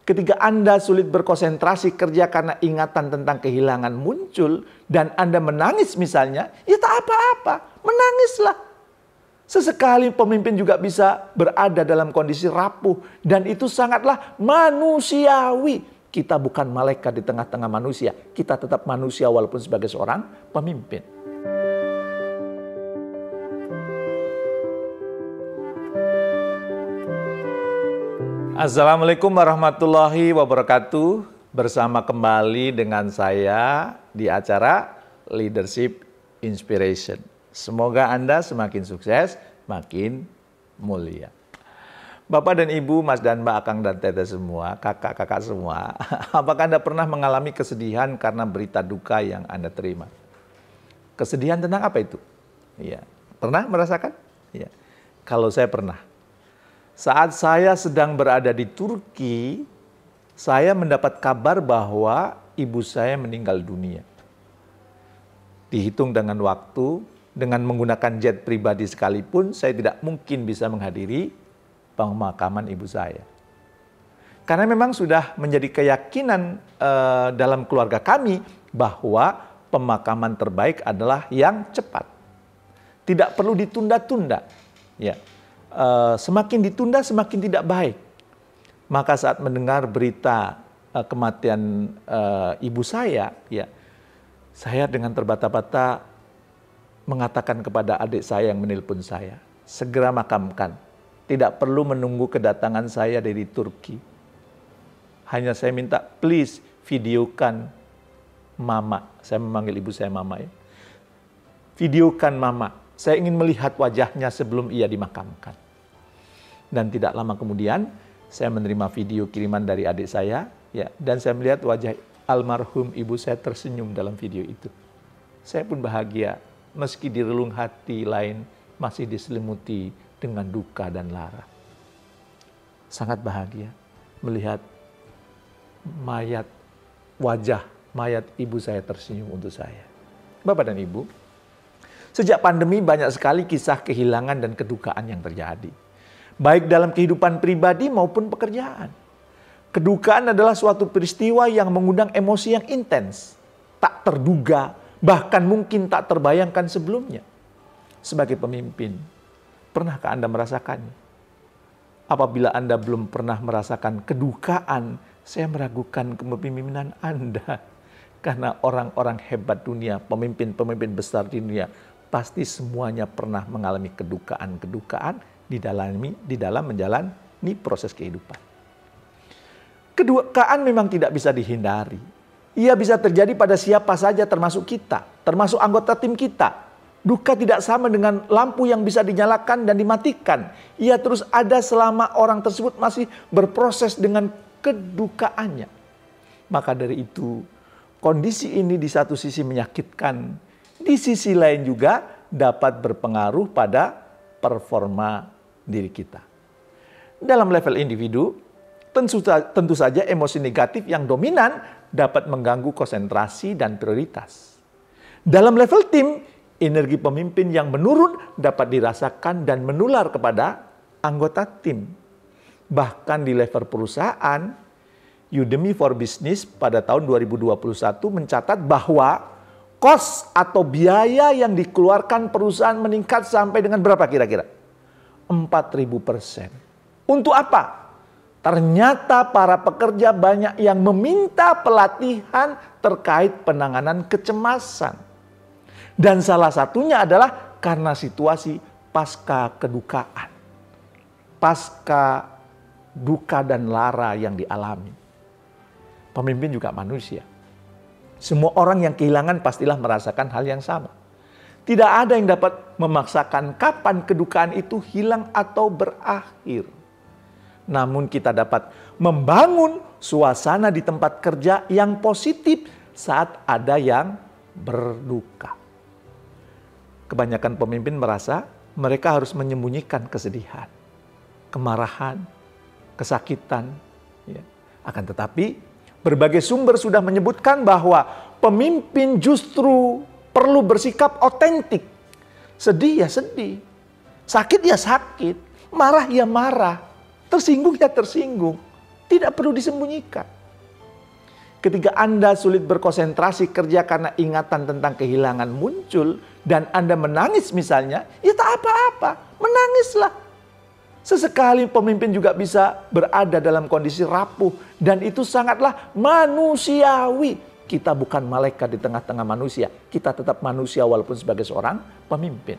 Ketika Anda sulit berkonsentrasi kerja karena ingatan tentang kehilangan muncul dan Anda menangis misalnya, ya tak apa-apa, menangislah. Sesekali pemimpin juga bisa berada dalam kondisi rapuh dan itu sangatlah manusiawi. Kita bukan malaikat di tengah-tengah manusia, kita tetap manusia walaupun sebagai seorang pemimpin. Assalamualaikum warahmatullahi wabarakatuh. Bersama kembali dengan saya di acara Leadership Inspiration. Semoga Anda semakin sukses, makin mulia. Bapak dan Ibu, Mas dan Mbak, Akang dan Teteh semua, kakak-kakak semua. Apakah Anda pernah mengalami kesedihan karena berita duka yang Anda terima? Kesedihan tentang apa itu? Ya, pernah merasakan? Ya. Kalau saya pernah. Saat saya sedang berada di Turki, saya mendapat kabar bahwa ibu saya meninggal dunia. Dihitung dengan waktu, dengan menggunakan jet pribadi sekalipun, saya tidak mungkin bisa menghadiri pemakaman ibu saya. Karena memang sudah menjadi keyakinan dalam keluarga kami bahwa pemakaman terbaik adalah yang cepat. Tidak perlu ditunda-tunda. Ya. Semakin ditunda semakin tidak baik. Maka saat mendengar berita kematian ibu saya, ya, saya dengan terbata-bata mengatakan kepada adik saya yang menelpon saya, segera makamkan. Tidak perlu menunggu kedatangan saya dari Turki. Hanya saya minta, please videokan mama. Saya memanggil ibu saya mama ya. Videokan mama. Saya ingin melihat wajahnya sebelum ia dimakamkan. Dan tidak lama kemudian, saya menerima video kiriman dari adik saya, ya, dan saya melihat wajah almarhum ibu saya tersenyum dalam video itu. Saya pun bahagia, meski di relung hati lain masih diselimuti dengan duka dan lara. Sangat bahagia melihat wajah mayat ibu saya tersenyum untuk saya. Bapak dan Ibu, sejak pandemi banyak sekali kisah kehilangan dan kedukaan yang terjadi. Baik dalam kehidupan pribadi maupun pekerjaan. Kedukaan adalah suatu peristiwa yang mengundang emosi yang intens, tak terduga, bahkan mungkin tak terbayangkan sebelumnya. Sebagai pemimpin, pernahkah Anda merasakannya? Apabila Anda belum pernah merasakan kedukaan, saya meragukan kepemimpinan Anda. Karena orang-orang hebat dunia, pemimpin-pemimpin besar di dunia, pasti semuanya pernah mengalami kedukaan-kedukaan di dalam menjalani proses kehidupan. Kedukaan memang tidak bisa dihindari. Ia bisa terjadi pada siapa saja termasuk kita, termasuk anggota tim kita. Duka tidak sama dengan lampu yang bisa dinyalakan dan dimatikan. Ia terus ada selama orang tersebut masih berproses dengan kedukaannya. Maka dari itu, kondisi ini di satu sisi menyakitkan, di sisi lain juga dapat berpengaruh pada performa diri kita. Dalam level individu, tentu saja emosi negatif yang dominan dapat mengganggu konsentrasi dan prioritas. Dalam level tim, energi pemimpin yang menurun dapat dirasakan dan menular kepada anggota tim. Bahkan di level perusahaan, Udemy for Business pada tahun 2021 mencatat bahwa kos atau biaya yang dikeluarkan perusahaan meningkat sampai dengan berapa kira-kira? 4.000%. Untuk apa? Ternyata para pekerja banyak yang meminta pelatihan terkait penanganan kecemasan. Dan salah satunya adalah karena situasi pasca kedukaan. Pasca duka dan lara yang dialami. Pemimpin juga manusia. Semua orang yang kehilangan pastilah merasakan hal yang sama. Tidak ada yang dapat memaksakan kapan kedukaan itu hilang atau berakhir. Namun kita dapat membangun suasana di tempat kerja yang positif saat ada yang berduka. Kebanyakan pemimpin merasa mereka harus menyembunyikan kesedihan, kemarahan, kesakitan. Ya. Akan tetapi berbagai sumber sudah menyebutkan bahwa pemimpin justru perlu bersikap otentik. Sedih ya sedih. Sakit ya sakit. Marah ya marah. Tersinggung ya tersinggung. Tidak perlu disembunyikan. Ketika Anda sulit berkonsentrasi kerja karena ingatan tentang kehilangan muncul dan Anda menangis misalnya, ya tak apa-apa, menangislah. Sesekali pemimpin juga bisa berada dalam kondisi rapuh dan itu sangatlah manusiawi. Kita bukan malaikat di tengah-tengah manusia, kita tetap manusia walaupun sebagai seorang pemimpin.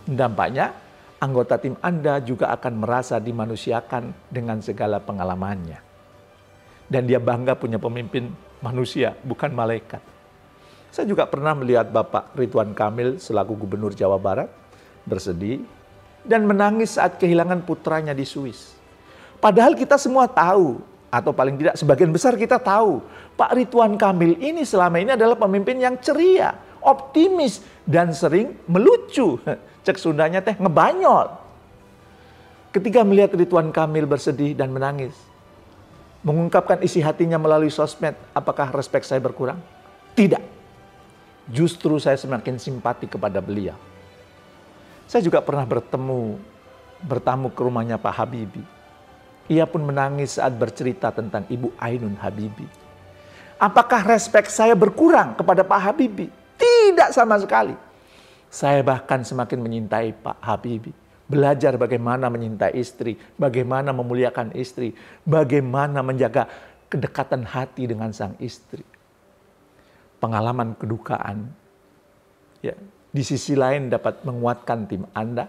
Dampaknya anggota tim Anda juga akan merasa dimanusiakan dengan segala pengalamannya. Dan dia bangga punya pemimpin manusia, bukan malaikat. Saya juga pernah melihat Bapak Ridwan Kamil selaku Gubernur Jawa Barat bersedih dan menangis saat kehilangan putranya di Swiss. Padahal kita semua tahu, atau paling tidak sebagian besar kita tahu, Pak Ridwan Kamil ini selama ini adalah pemimpin yang ceria, optimis, dan sering melucu. Cek Sundanya teh ngebanyol. Ketika melihat Ridwan Kamil bersedih dan menangis, mengungkapkan isi hatinya melalui sosmed, apakah respek saya berkurang? Tidak. Justru saya semakin simpati kepada beliau. Saya juga pernah bertamu ke rumahnya Pak Habibie. Ia pun menangis saat bercerita tentang Ibu Ainun Habibie. Apakah respek saya berkurang kepada Pak Habibie? Tidak sama sekali. Saya bahkan semakin menyintai Pak Habibie. Belajar bagaimana menyintai istri, bagaimana memuliakan istri, bagaimana menjaga kedekatan hati dengan sang istri. Pengalaman kedukaan, ya, di sisi lain dapat menguatkan tim Anda,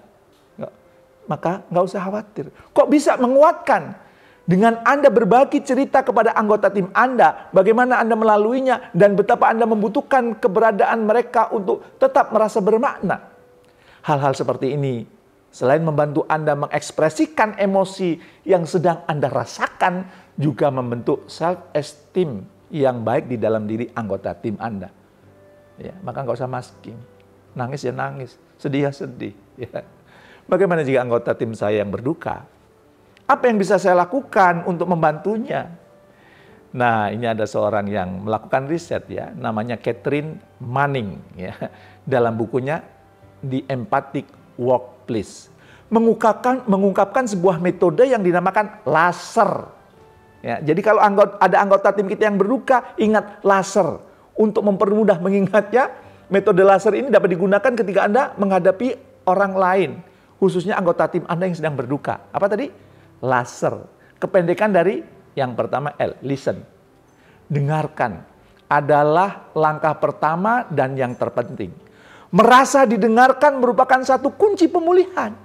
maka nggak usah khawatir. Kok bisa menguatkan? Dengan Anda berbagi cerita kepada anggota tim Anda, bagaimana Anda melaluinya, dan betapa Anda membutuhkan keberadaan mereka untuk tetap merasa bermakna. Hal-hal seperti ini, selain membantu Anda mengekspresikan emosi yang sedang Anda rasakan, juga membentuk self-esteem yang baik di dalam diri anggota tim Anda. Ya, maka nggak usah masking. Nangis ya nangis, sedih ya sedih. Ya. Bagaimana jika anggota tim saya yang berduka? Apa yang bisa saya lakukan untuk membantunya? Nah, ini ada seorang yang melakukan riset ya, namanya Catherine Manning ya. Dalam bukunya The Empathic Workplace, mengungkapkan sebuah metode yang dinamakan laser. Ya, jadi kalau ada anggota tim kita yang berduka, ingat laser. Untuk mempermudah mengingatnya, metode laser ini dapat digunakan ketika Anda menghadapi orang lain, khususnya anggota tim Anda yang sedang berduka. Apa tadi? Laser. Kependekan dari yang pertama L, listen. Dengarkan adalah langkah pertama dan yang terpenting. Merasa didengarkan merupakan satu kunci pemulihan.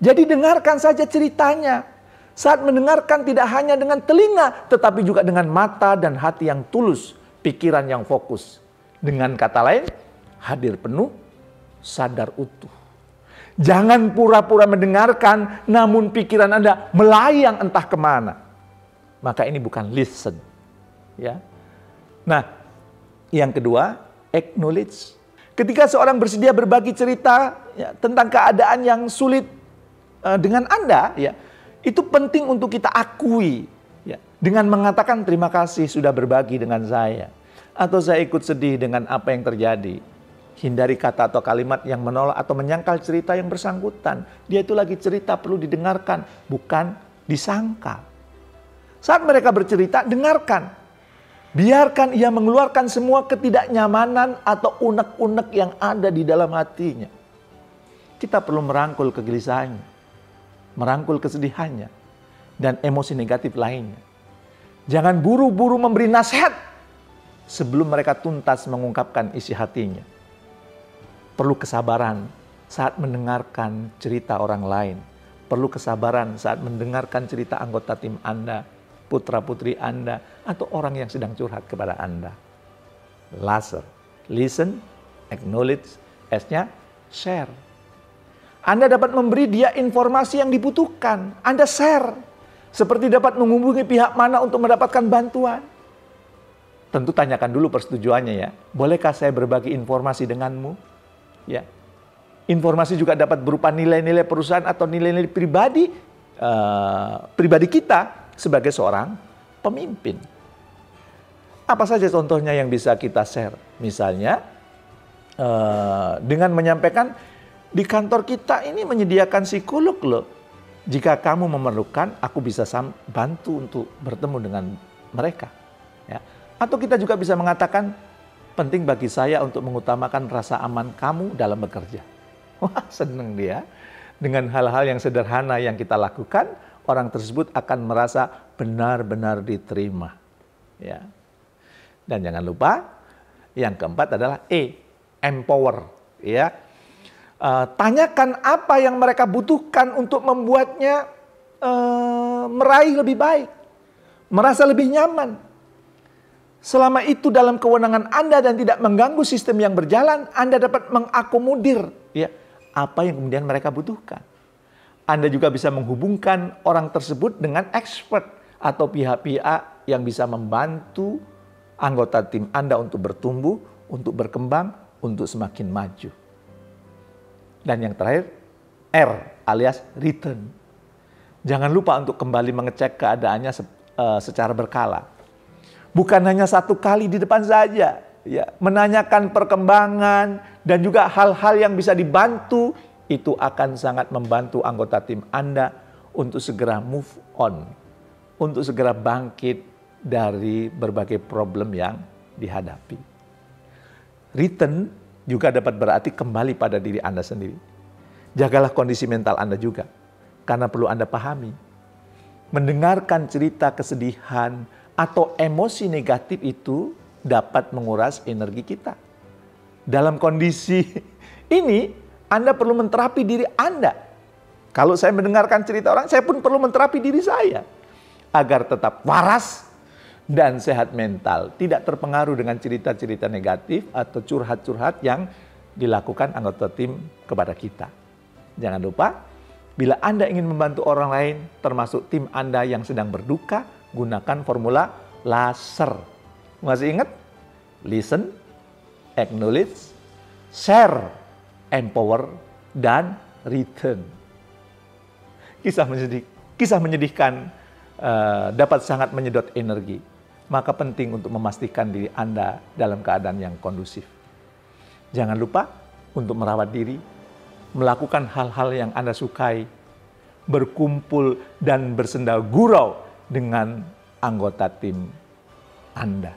Jadi dengarkan saja ceritanya. Saat mendengarkan tidak hanya dengan telinga, tetapi juga dengan mata dan hati yang tulus, pikiran yang fokus. Dengan kata lain, hadir penuh, sadar utuh. Jangan pura-pura mendengarkan, namun pikiran Anda melayang entah kemana. Maka ini bukan listen. Ya. Nah, yang kedua, acknowledge. Ketika seorang bersedia berbagi cerita ya, tentang keadaan yang sulit dengan Anda, ya, itu penting untuk kita akui. Ya, dengan mengatakan terima kasih sudah berbagi dengan saya. Atau saya ikut sedih dengan apa yang terjadi. Hindari kata atau kalimat yang menolak atau menyangkal cerita yang bersangkutan. Dia itu lagi cerita perlu didengarkan, bukan disangkal. Saat mereka bercerita, dengarkan. Biarkan ia mengeluarkan semua ketidaknyamanan atau unek-unek yang ada di dalam hatinya. Kita perlu merangkul kegelisahannya, merangkul kesedihannya, dan emosi negatif lainnya. Jangan buru-buru memberi nasihat sebelum mereka tuntas mengungkapkan isi hatinya. Perlu kesabaran saat mendengarkan cerita orang lain. Perlu kesabaran saat mendengarkan cerita anggota tim Anda, putra-putri Anda, atau orang yang sedang curhat kepada Anda. Laser, listen, acknowledge, S-nya share. Anda dapat memberi dia informasi yang dibutuhkan. Anda share. Seperti dapat menghubungi pihak mana untuk mendapatkan bantuan. Tentu tanyakan dulu persetujuannya ya. Bolehkah saya berbagi informasi denganmu? Ya. Informasi juga dapat berupa nilai-nilai perusahaan atau nilai-nilai pribadi kita sebagai seorang pemimpin. Apa saja contohnya yang bisa kita share? Misalnya dengan menyampaikan di kantor kita ini menyediakan psikolog loh. Jika kamu memerlukan, aku bisa bantu untuk bertemu dengan mereka. Ya. Atau kita juga bisa mengatakan, penting bagi saya untuk mengutamakan rasa aman kamu dalam bekerja. Wah, senang dia. Dengan hal-hal yang sederhana yang kita lakukan, orang tersebut akan merasa benar-benar diterima. Ya. Dan jangan lupa, yang keempat adalah empower. Ya. Tanyakan apa yang mereka butuhkan untuk membuatnya meraih lebih baik, merasa lebih nyaman. Selama itu dalam kewenangan Anda dan tidak mengganggu sistem yang berjalan, Anda dapat mengakomodir ya apa yang kemudian mereka butuhkan. Anda juga bisa menghubungkan orang tersebut dengan expert atau pihak-pihak yang bisa membantu anggota tim Anda untuk bertumbuh, untuk berkembang, untuk semakin maju. Dan yang terakhir, R alias return. Jangan lupa untuk kembali mengecek keadaannya secara berkala. Bukan hanya satu kali di depan saja. Ya, menanyakan perkembangan dan juga hal-hal yang bisa dibantu, itu akan sangat membantu anggota tim Anda untuk segera move on. Untuk segera bangkit dari berbagai problem yang dihadapi. Return juga dapat berarti kembali pada diri Anda sendiri. Jagalah kondisi mental Anda juga, karena perlu Anda pahami. Mendengarkan cerita kesedihan atau emosi negatif itu dapat menguras energi kita. Dalam kondisi ini, Anda perlu menterapi diri Anda. Kalau saya mendengarkan cerita orang, saya pun perlu menterapi diri saya. Agar tetap waras dan sehat mental, tidak terpengaruh dengan cerita-cerita negatif atau curhat-curhat yang dilakukan anggota tim kepada kita. Jangan lupa, bila Anda ingin membantu orang lain, termasuk tim Anda yang sedang berduka, gunakan formula LASER. Masih ingat? Listen, acknowledge, share, empower, dan return. Kisah menyedihkan dapat sangat menyedot energi. Maka penting untuk memastikan diri Anda dalam keadaan yang kondusif. Jangan lupa untuk merawat diri, melakukan hal-hal yang Anda sukai, berkumpul dan bersenda gurau dengan anggota tim Anda.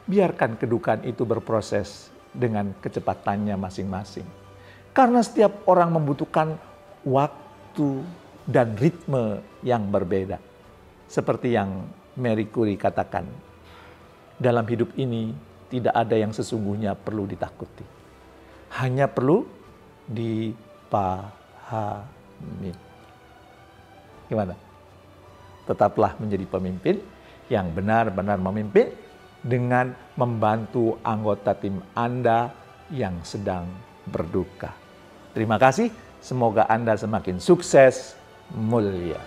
Biarkan kedukaan itu berproses dengan kecepatannya masing-masing. Karena setiap orang membutuhkan waktu dan ritme yang berbeda. Seperti yang Marie Curie katakan, dalam hidup ini tidak ada yang sesungguhnya perlu ditakuti. Hanya perlu dipahami. Gimana? Tetaplah menjadi pemimpin yang benar-benar memimpin dengan membantu anggota tim Anda yang sedang berduka. Terima kasih, semoga Anda semakin sukses, mulia.